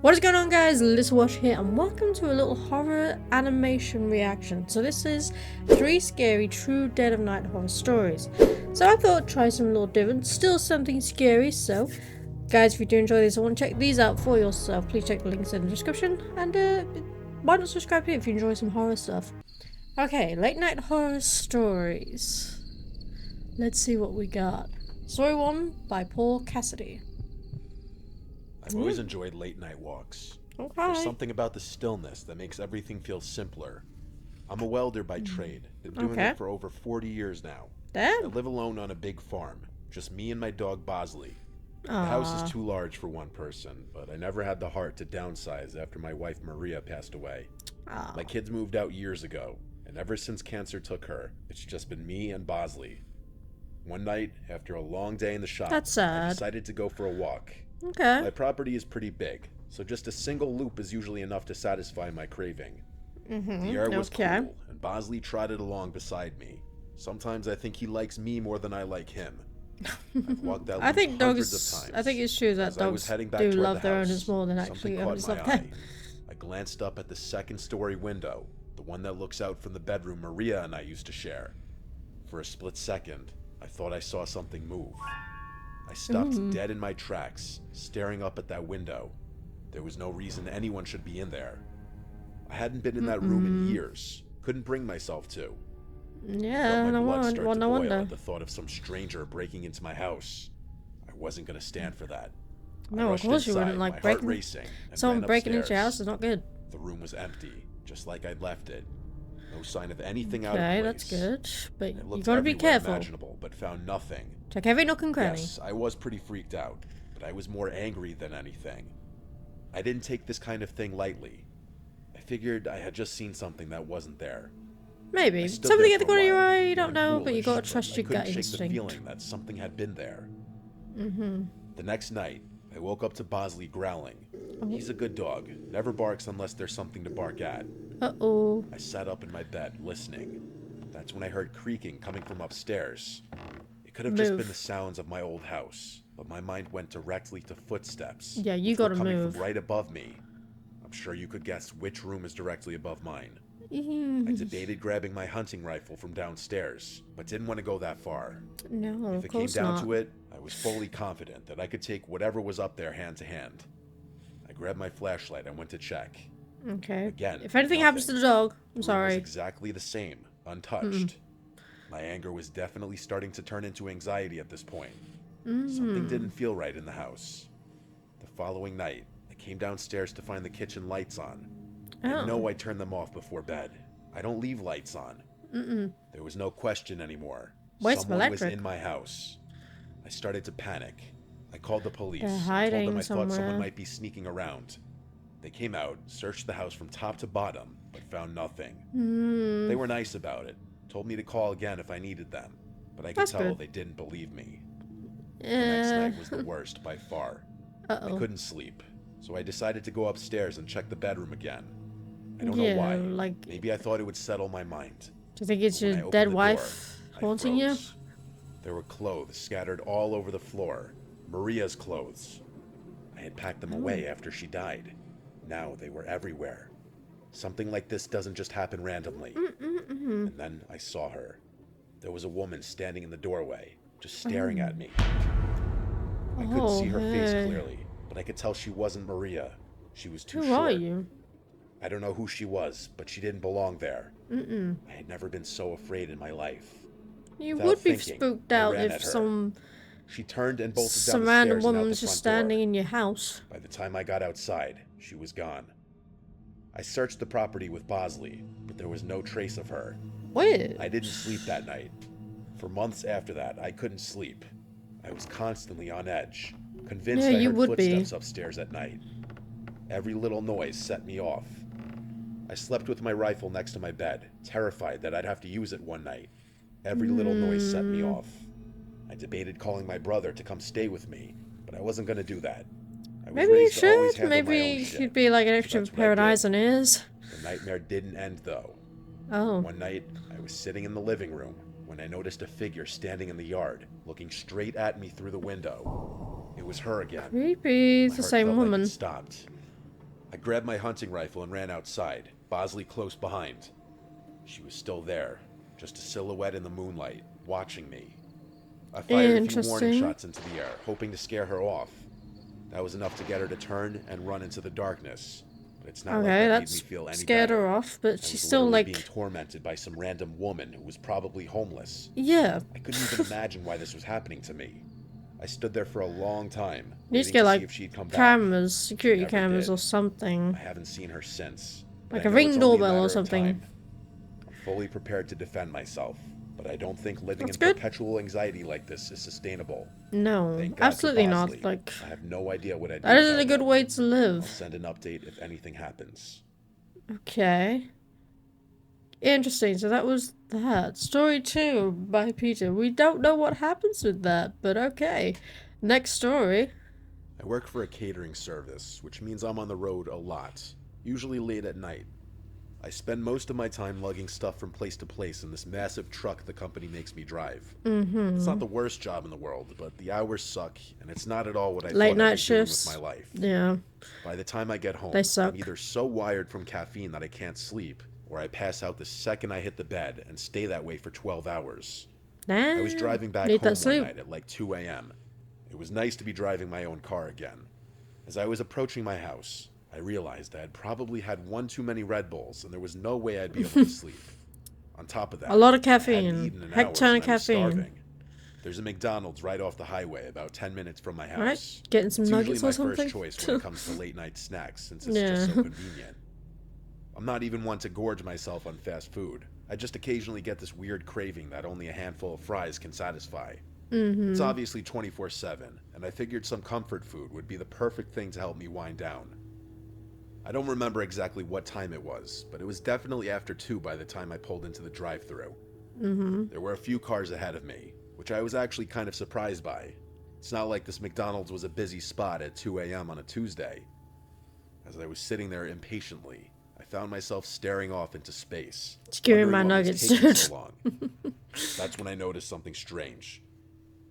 What is going on, guys? Watch here and welcome to a little horror animation reaction. So this is 3 scary true dead of night horror stories. So I thought I'd try something a little different, still something scary. So guys, if you do enjoy this, I want to check these out for yourself. Please check the links in the description and why not subscribe here if you enjoy some horror stuff. Okay, late night horror stories. Let's see what we got. Story 1 by Cassidy. I've always enjoyed late night walks. Okay. There's something about the stillness that makes everything feel simpler. I'm a welder by trade. Been doing it for over 40 years now. Damn. I live alone on a big farm. Just me and my dog Bosley. The house is too large for one person, but I never had the heart to downsize after my wife Maria passed away. My kids moved out years ago, and ever since cancer took her, it's just been me and Bosley. One night, after a long day in the shop, That's sad. I decided to go for a walk. Okay. My property is pretty big, so just a single loop is usually enough to satisfy my craving. The air was cool, and Bosley trotted along beside me. Sometimes I think he likes me more than I like him. I've walked that loop hundreds of times. I think it's true that dogs do love their owners more than actually owners love them. I glanced up at the second-story window, the one that looks out from the bedroom Maria and I used to share. For a split second, I thought I saw something move. I stopped dead in my tracks, staring up at that window. There was no reason anyone should be in there. I hadn't been in that room in years. Couldn't bring myself to. Yeah, Felt my blood start to boil wonder. at the thought of some stranger breaking into my house. I wasn't gonna stand for that. No, of course you wouldn't. Like breaking. Someone breaking into your house is not good. The room was empty, just like I'd left it. No sign of anything out of Okay, place. that's good, but you Looked gotta be careful. imaginable, but found nothing. Check every nook and cranny. Yes, I was pretty freaked out, but I was more angry than anything. I didn't take this kind of thing lightly. I figured I had just seen something that wasn't there. Maybe something at the corner of your eye. You don't know, but you gotta trust your gut instinct. I couldn't shake the feeling that something had been there. The next night, I woke up to Bosley growling. He's a good dog. Never barks unless there's something to bark at. Uh-oh. I sat up in my bed, listening. That's when I heard creaking coming from upstairs. It could have just been the sounds of my old house, but my mind went directly to footsteps. Yeah, you gotta coming move. From right above me. I'm sure you could guess which room is directly above mine. I debated grabbing my hunting rifle from downstairs, but didn't want to go that far. No, If it came down to it, I was fully confident that I could take whatever was up there hand to hand. I grabbed my flashlight and went to check. Okay. Again, if anything happens to the dog, I'm It sorry. was exactly the same, untouched. My anger was definitely starting to turn into anxiety at this point. Something didn't feel right in the house. The following night, I came downstairs to find the kitchen lights on. I know I turned them off before bed. I don't leave lights on. There was no question anymore. Someone was in my house. I started to panic. I called the police. They're hiding I told them I somewhere. thought someone might be sneaking around. They came out, searched the house from top to bottom, but found nothing. They were nice about it. Told me to call again if I needed them, but I could tell they didn't believe me. The next night was the worst by far. I couldn't sleep, so I decided to go upstairs and check the bedroom again. I don't know why. Maybe I thought it would settle my mind. Do you think it's your dead wife haunting you? There were clothes scattered all over the floor. Maria's clothes. I had packed them away after she died. Now they were everywhere. Something like this doesn't just happen randomly. And then I saw her. There was a woman standing in the doorway, just staring at me. I couldn't see her face clearly, but I could tell she wasn't Maria. She was too short. Who are you? I don't know who she was, but she didn't belong there. I had never been so afraid in my life. You would be spooked out if She turned and bolted down some the random stairs and out woman the was just front standing door. in your house. By the time I got outside, she was gone. I searched the property with Bosley, but there was no trace of her. Weird. I didn't sleep that night. For months after that, I couldn't sleep. I was constantly on edge, convinced I heard footsteps upstairs at night. Every little noise set me off. I slept with my rifle next to my bed, terrified that I'd have to use it one night. Every little noise set me off. I debated calling my brother to come stay with me, but I wasn't going to do that. Maybe you should. Maybe he'd be like an extra pair of eyes and ears. The nightmare didn't end, though. Oh. One night, I was sitting in the living room when I noticed a figure standing in the yard, looking straight at me through the window. It was her again. Creepy. It's the same woman. Like it stopped. I grabbed my hunting rifle and ran outside, Bosley close behind. She was still there, just a silhouette in the moonlight, watching me. I fired a few warning shots into the air, hoping to scare her off. That was enough to get her to turn and run into the darkness. But it's not like that made me feel any scared better. her off, but she's still literally like being tormented by some random woman who was probably homeless. Yeah. I couldn't even imagine why this was happening to me. I stood there for a long time, you need to waiting get to like see if she'd come back. cameras, security Never cameras did. or something. I haven't seen her since. Like I a know ring it's only doorbell or matter of something. time. I'm fully prepared to defend myself, but I don't think living That's in good. perpetual anxiety like this is sustainable. No, Thank God absolutely for not. Bosley. Like, I have no idea what I'd do that isn't a without good her. way to I'll live. send an update if anything happens. Okay. Interesting. So that was that. Story 2 by Peter. We don't know what happens with that, but okay. Next story. I work for a catering service, which means I'm on the road a lot, usually late at night. I spend most of my time lugging stuff from place to place in this massive truck the company makes me drive. It's not the worst job in the world, but the hours suck, and it's not at all what I Late thought night I'd be doing with shifts. my life. Yeah. By the time I get home, They suck. I'm either so wired from caffeine that I can't sleep, or I pass out the second I hit the bed and stay that way for 12 hours. Nah, I was driving back need home that sleep. one night at like 2 a.m. It was nice to be driving my own car again. As I was approaching my house, I realized I had probably had one too many Red Bulls, and there was no way I'd be able to sleep. On top of that, A lot of I hadn't caffeine. eaten in Heck hours ton and of I was caffeine. starving. There's a McDonald's right off the highway, about 10 minutes from my house. Alright, getting some It's nuggets usually my or something. first choice when it comes to late night snacks, since it's Yeah. just so convenient. I'm not even one to gorge myself on fast food. I just occasionally get this weird craving that only a handful of fries can satisfy. It's obviously 24/7, and I figured some comfort food would be the perfect thing to help me wind down. I don't remember exactly what time it was, but it was definitely after 2 by the time I pulled into the drive-thru. There were a few cars ahead of me, which I was actually kind of surprised by. It's not like this McDonald's was a busy spot at 2 a.m. on a Tuesday. As I was sitting there impatiently, I found myself staring off into space. Just give me wondering my what was nuggets, taking dude. so long. That's when I noticed something strange.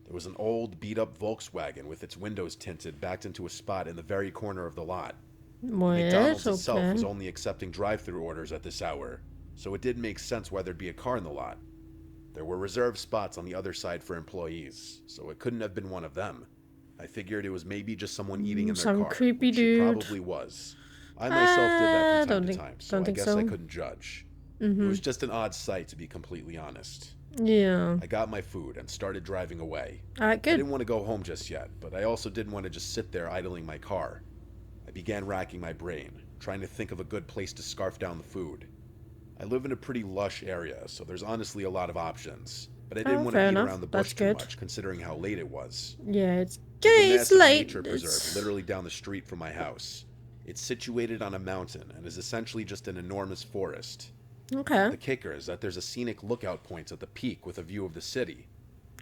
There was an old, beat-up Volkswagen with its windows tinted backed into a spot in the very corner of the lot. McDonald's Weird, itself was okay. only accepting drive-thru orders at this hour, so it did make sense why there'd be a car in the lot. There were reserved spots on the other side for employees, so it couldn't have been one of them. I figured it was maybe just someone eating in their Some car, creepy which it dude. probably was. I myself did that from time to time, so don't I think guess so. I couldn't judge. It was just an odd sight, to be completely honest. Yeah. I got my food and started driving away. Alright, I good. didn't want to go home just yet, but I also didn't want to just sit there idling my car. I began racking my brain, trying to think of a good place to scarf down the food. I live in a pretty lush area, so there's honestly a lot of options. But I didn't want to fair beat enough. around the That's bush too good. much, considering how late it was. Yeah, it's There's a okay, it's massive late. nature preserve It's... literally down the street from my house. It's situated on a mountain and is essentially just an enormous forest. Okay. The kicker is that there's a scenic lookout point at the peak with a view of the city.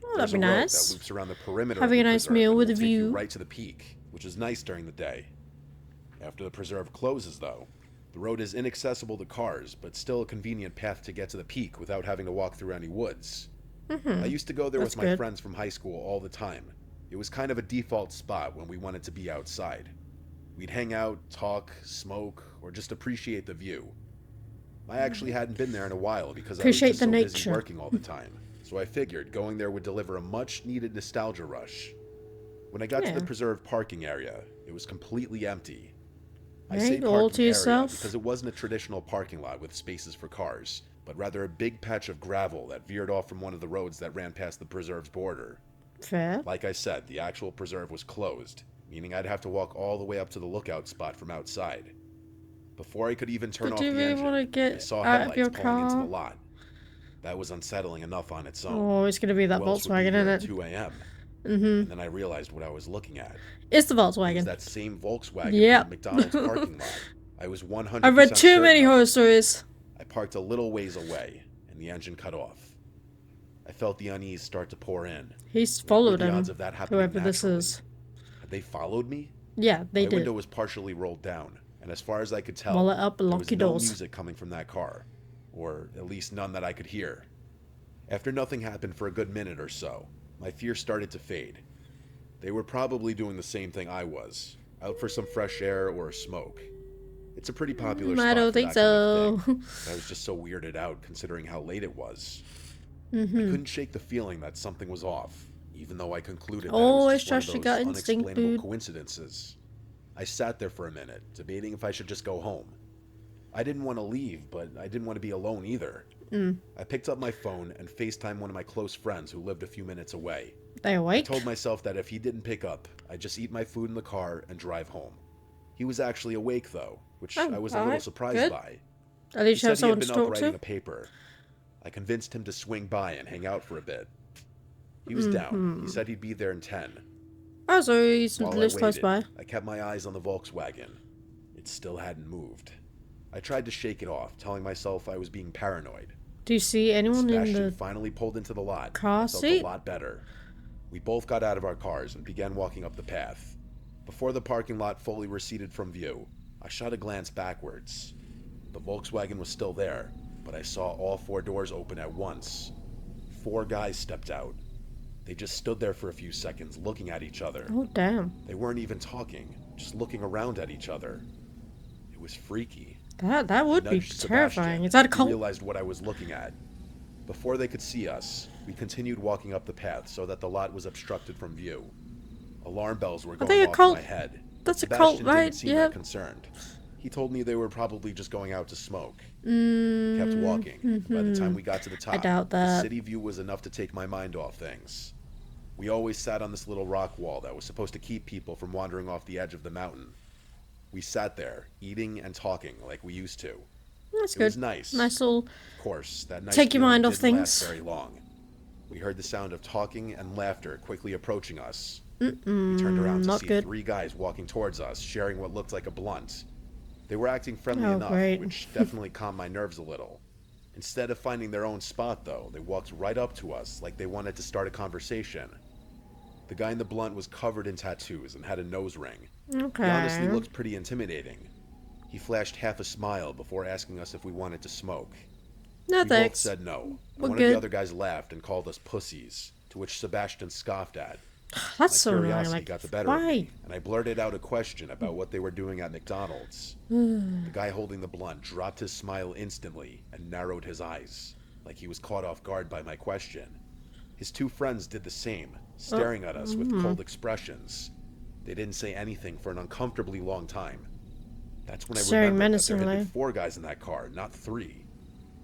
Oh, There's that'd be a road nice. that loops around the perimeter Having of the a nice preserve meal and with will a take you view. right to the peak, which is nice during the day. After the preserve closes, though, the road is inaccessible to cars, but still a convenient path to get to the peak without having to walk through any woods. I used to go there That's with my good. friends from high school all the time. It was kind of a default spot when we wanted to be outside. We'd hang out, talk, smoke, or just appreciate the view. I actually hadn't been there in a while because Appreciate I was just the so busy nature. working all the time. So I figured going there would deliver a much-needed nostalgia rush. When I got to Yeah. the preserve parking area, it was completely empty. I Right, say all parking to area yourself? because it wasn't a traditional parking lot with spaces for cars, but rather a big patch of gravel that veered off from one of the roads that ran past the preserve's border. Fair. Like I said, the actual preserve was closed, meaning I'd have to walk all the way up to the lookout spot from outside. Before I could even turn But off do you the really engine, wanna I get saw out of headlights your pulling into car? the lot. That was unsettling enough on its own. Oh, it's gonna be that Who else would be Volkswagen, here isn't at it? 2 a.m.? And then I realized what I was looking at. It's the It was Volkswagen. that same Volkswagen Yep. from the McDonald's parking lot. I was 100% I've read too many certain of horror it. stories. I parked a little ways away, and the engine cut off. I felt the unease start to pour in. He's What were followed the him. odds of that happening Whoever this naturally? is. Had they followed me? Yeah, they My did. window was partially rolled down, and as far as I could tell, Roll it up and there lock was your no doors. music coming from that car, or at least none that I could hear. After nothing happened for a good minute or so, my fear started to fade. They were probably doing the same thing I was, out for some fresh air or a smoke. It's a pretty popular I spot don't for think that kind so. of thing. But I was just so weirded out considering how late it was. I Mm-hmm. couldn't shake the feeling that something was off, even though I concluded that it Always was just one of trust your those gut instinct, unexplainable dude. coincidences. I sat there for a minute, debating if I should just go home. I didn't want to leave, but I didn't want to be alone either. I picked up my phone and FaceTimed one of my close friends who lived a few minutes away. They I awake? told myself that if he didn't pick up, I'd just eat my food in the car and drive home. He was actually awake though, which Oh, I was a little alright, surprised good. by. At He least you have said he had someone to been up talk writing to. a paper. I convinced him to swing by and hang out for a bit. He was down. He said he'd be there in 10. Oh, so he's While I lives close waited, by. I kept my eyes on the Volkswagen. It still hadn't moved. I tried to shake it off, telling myself I was being paranoid. Do you see anyone in Sebastian the finally pulled into the lot. car I felt seat? a lot better. We both got out of our cars and began walking up the path. Before the parking lot fully receded from view, I shot a glance backwards. The Volkswagen was still there, but I saw all 4 doors open at once. 4 guys stepped out. They just stood there for a few seconds, looking at each other. Oh, damn. They weren't even talking, just looking around at each other. It was freaky. That would be Nudged terrifying. Sebastian. Is that a He cult? realized what I was looking at. Before they could see us, we continued walking up the path so that the lot was obstructed from view. Alarm bells were they going a off cult? in my head. That's a Sebastian cult, right? didn't seem Yeah. that concerned. He told me they were probably just going out to smoke. We kept walking. By the time we got to the top, doubt the that. city view was enough to take my mind off things. We always sat on this little rock wall that was supposed to keep people from wandering off the edge of the mountain. We sat there, eating and talking like we used to. That's It good. was nice. Nice little. Of course, that nice Take your feeling mind off didn't last things. very long. We heard the sound of talking and laughter quickly approaching us. We turned around to not see good. 3 guys walking towards us, sharing what looked like a blunt. They were acting friendly Oh, enough, great. which definitely calmed my nerves a little. Instead of finding their own spot, though, they walked right up to us like they wanted to start a conversation. The guy in the blunt was covered in tattoos and had a nose ring. Okay. He honestly looked pretty intimidating. He flashed half a smile before asking us if we wanted to smoke. No We both thanks. said no. And We're one good. of the other guys laughed and called us pussies, to which Sebastian scoffed at. That's My so annoying. curiosity Like, got the better of why? me, and I blurted out a question about what they were doing at McDonald's. The guy holding the blunt dropped his smile instantly and narrowed his eyes, like he was caught off guard by my question. His 2 friends did the same, staring at us with cold expressions. They didn't say anything for an uncomfortably long time. That's when I Staring remembered that there had been menacingly. 4 guys in that car, not 3.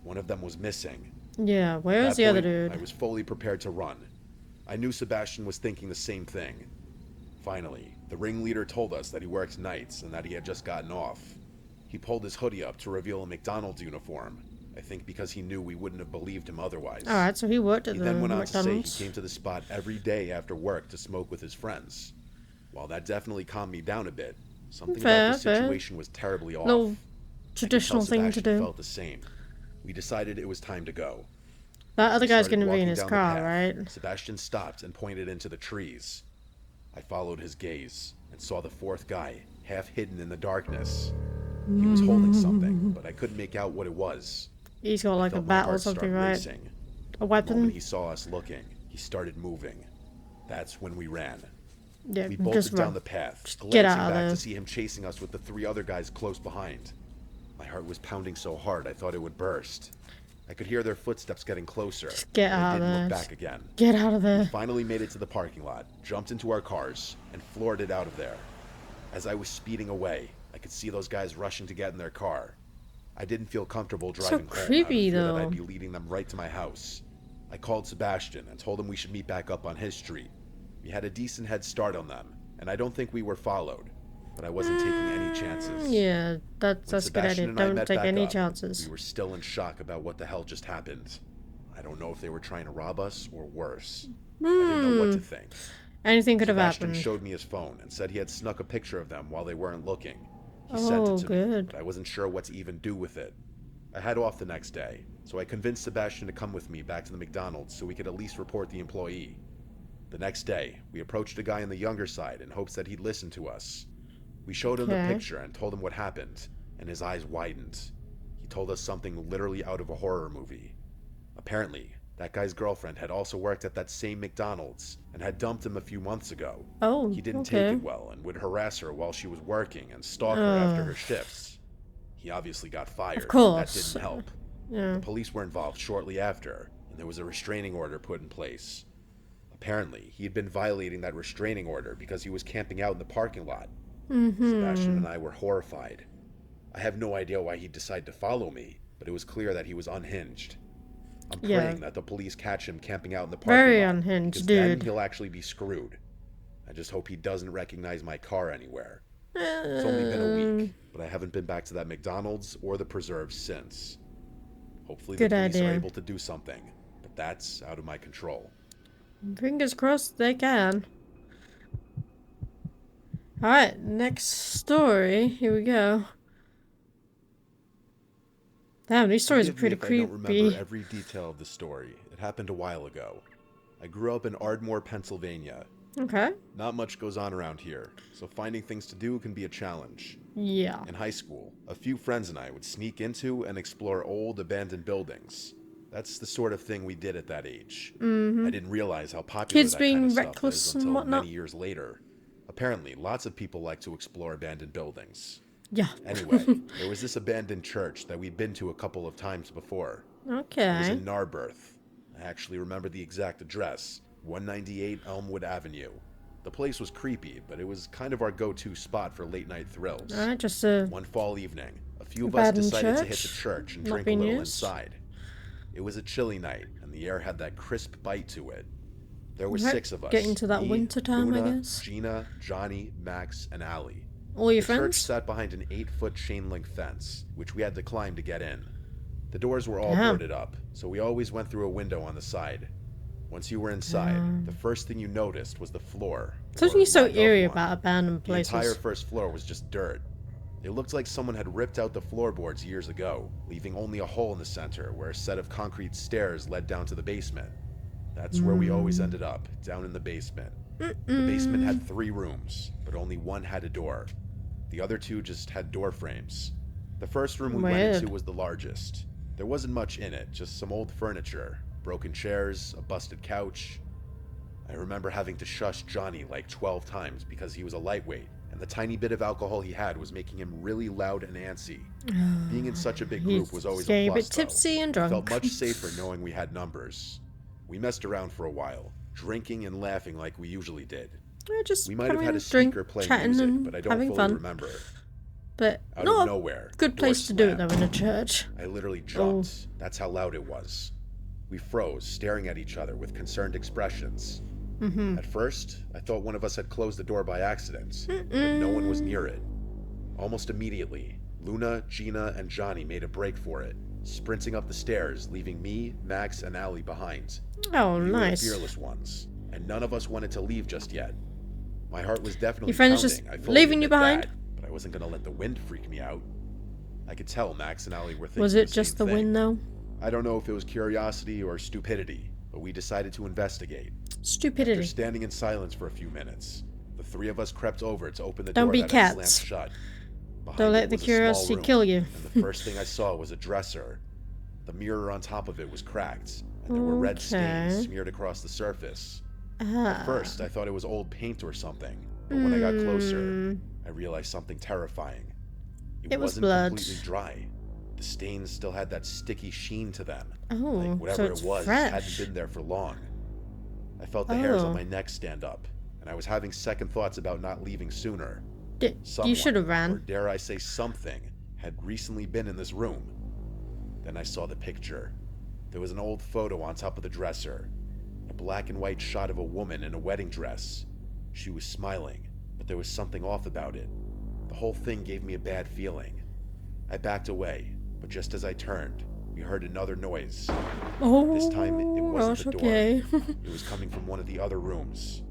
One of them was missing. Yeah, where's At the that other point, dude? I was fully prepared to run. I knew Sebastian was thinking the same thing. Finally, the ringleader told us that he worked nights and that he had just gotten off. He pulled his hoodie up to reveal a McDonald's uniform, I think because he knew we wouldn't have believed him otherwise. Alright, so he worked at He the then went on to say he McDonald's. came to the spot every day after work to smoke with his friends. While that definitely calmed me down a bit, something Fair, about the fair. situation was terribly off. Little I could traditional tell thing to Sebastian do. felt the same. We decided it was time to go. That other We guy's started gonna be in walking his down the car, path. right? Sebastian stopped and pointed into the trees. I followed his gaze and saw the 4th guy, half hidden in the darkness. He was holding something, but I couldn't make out what it was. He's got I like a felt my bat or heart something, start right? racing. A The weapon? moment he saw us looking, he started moving. That's when we ran. Yeah, We just bolted down run. the path, Just glancing get out of back there. to see him chasing us with the 3 other guys close behind. My heart was pounding so hard I thought it would burst. I could hear their footsteps getting closer. get and out of I didn't there. look back again. Get out of We there. finally made it to the parking lot, jumped into our cars, and floored it out of there. As I was speeding away, I could see those guys rushing to get in their car. I didn't feel comfortable driving home creepy, out of fear that though. I'd be leading them right to my house. I called Sebastian and told him we should meet back up on his street. We had a decent head start on them, and I don't think we were followed, but I wasn't taking any chances. Yeah, that's When a good Sebastian idea. and I Don't met take back any up, chances. We were still in shock about what the hell just happened. I don't know if they were trying to rob us or worse. I didn't know what to think. Anything could have Sebastian happened. showed me his phone and said he had snuck a picture of them while they weren't looking. He sent Oh, it to me, good. but I wasn't sure what to even do with it. I had off the next day, so I convinced Sebastian to come with me back to the McDonald's so we could at least report the employee. The next day, we approached a guy on the younger side in hopes that he'd listen to us. We showed him the Okay. picture and told him what happened, and his eyes widened. He told us something literally out of a horror movie. Apparently, that guy's girlfriend had also worked at that same McDonald's and had dumped him a few months ago. Oh, He didn't okay. take it well and would harass her while she was working and stalk her after her shifts. He obviously got fired. Of course. That didn't help. Yeah. The police were involved shortly after, and there was a restraining order put in place. Apparently, he had been violating that restraining order because he was camping out in the parking lot. Sebastian and I were horrified. I have no idea why he'd decide to follow me, but it was clear that he was unhinged. I'm praying that the police catch him camping out in the parking lot. Very unhinged, dude. Then he'll actually be screwed. I just hope he doesn't recognize my car anywhere. It's only been a week, but I haven't been back to that McDonald's or the preserves since. Hopefully the police are able to do something, but that's out of my control. Fingers crossed they can. Alright, next story. Here we go. Damn, these stories are pretty creepy. I don't remember every detail of the story. It happened a while ago. I grew up in Ardmore, Pennsylvania. Okay. Not much goes on around here, so finding things to do can be a challenge. Yeah. In high school, a few friends and I would sneak into and explore old, abandoned buildings. That's the sort of thing we did at that age. I didn't realize how popular that kind of stuff is until many years later. Apparently, lots of people like to explore abandoned buildings. Yeah. Anyway, there was this abandoned church that we'd been to a couple of times before. Okay. It was in Narberth. I actually remember the exact address. 198 Elmwood Avenue. The place was creepy, but it was kind of our go-to spot for late-night thrills. Alright, just One fall evening, a few of us decided to hit the church and drink a little inside. It was a chilly night, and the air had that crisp bite to it. There were 6 of us. Getting to that winter time, Luna, I guess. Gina, Johnny, Max, and Allie. All your the friends? church sat behind an 8-foot chain-link fence, which we had to climb to get in. The doors were all boarded up, so we always went through a window on the side. Once you were inside, the first thing you noticed was the floor. Something so eerie about abandoned places. The entire first floor was just dirt. It looked like someone had ripped out the floorboards years ago, leaving only a hole in the center where a set of concrete stairs led down to the basement. That's where we always ended up, down in the basement. The basement had 3 rooms, but only one had a door. The other 2 just had door frames. The first room we went into was the largest. There wasn't much in it, just some old furniture, broken chairs, a busted couch. I remember having to shush Johnny like 12 times because he was a lightweight, and the tiny bit of alcohol he had was making him really loud and antsy. Being in such a big group was always a plus, tipsy and drunk. I felt much safer knowing we had numbers. We messed around for a while, drinking and laughing like we usually did. We might have had a speaker playing music, but I don't fully remember. But out of nowhere, good place to do it though, in a church. I literally jumped. That's how loud it was. We froze, staring at each other with concerned expressions. At first, I thought one of us had closed the door by accident, but no one was near it. Almost immediately, Luna, Gina, and Johnny made a break for it, sprinting up the stairs, leaving me, Max, and Allie behind. Oh, we nice. were the fearless ones, and none of us wanted to leave just yet. My heart was definitely your friends pounding. just leaving you behind? But I wasn't going to let the wind freak me out. I could tell Max and Allie were thinking Was it just the wind, though? I don't know if it was curiosity or stupidity, but we decided to investigate. Stupidity. After standing in silence for a few minutes, the 3 of us crept over to open the Don't door be that cats. had slammed shut. Behind Don't it let the was a small curiosity room, kill you. And the first thing I saw was a dresser. The mirror on top of it was cracked, and there were red stains smeared across the surface. At first, I thought it was old paint or something, but when I got closer, I realized something terrifying. It was wasn't blood. completely dry. The stains still had that sticky sheen to them. Oh, like whatever so it's it was fresh. hadn't been there for long. I felt the hairs on my neck stand up, and I was having second thoughts about not leaving sooner. You should have Or ran. dare I say something, had recently been in this room. Then I saw the picture. There was an old photo on top of the dresser. A black and white shot of a woman in a wedding dress. She was smiling, but there was something off about it. The whole thing gave me a bad feeling. I backed away, but just as I turned, we heard another noise. Oh, This time, it wasn't the door. okay. It was coming from one of the other rooms.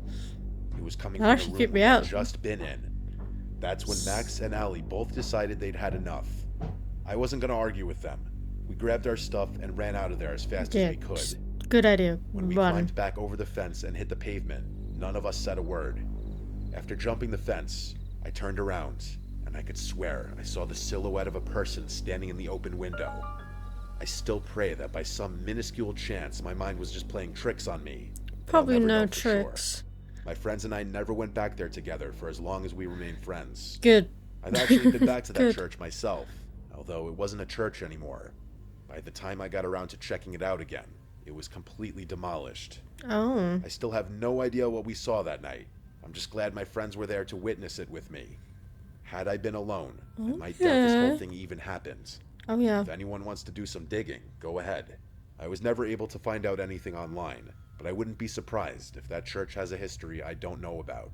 It was coming That from actually the creeped room me I'd out. just been in. That's when Max and Allie both decided they'd had enough. I wasn't going to argue with them. We grabbed our stuff and ran out of there as fast as we could. Good idea. When we Run. climbed back over the fence and hit the pavement, none of us said a word. After jumping the fence, I turned around, and I could swear I saw the silhouette of a person standing in the open window. I still pray that by some minuscule chance my mind was just playing tricks on me. Probably I'll never no know for sure. tricks. My friends and I never went back there together for as long as we remained friends. Good. I've actually been back to that Good. church myself, although it wasn't a church anymore. By the time I got around to checking it out again, it was completely demolished. Oh. I still have no idea what we saw that night. I'm just glad my friends were there to witness it with me. Had I been alone, I might doubt this whole thing even happened. Oh, yeah. If anyone wants to do some digging, go ahead. I was never able to find out anything online, but I wouldn't be surprised if that church has a history I don't know about.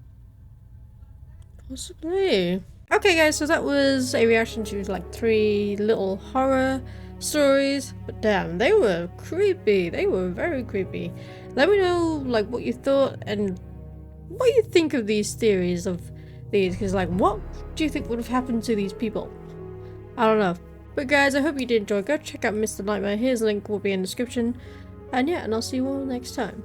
Possibly. Okay, guys, so that was a reaction to like 3 little horror stories. But damn, they were creepy. They were very creepy. Let me know like what you thought and what you think of these theories of these. Because like, what do you think would have happened to these people? I don't know. But guys, I hope you did enjoy. Go check out Mr. Nightmare. His link will be in the description. And yeah, and I'll see you all next time.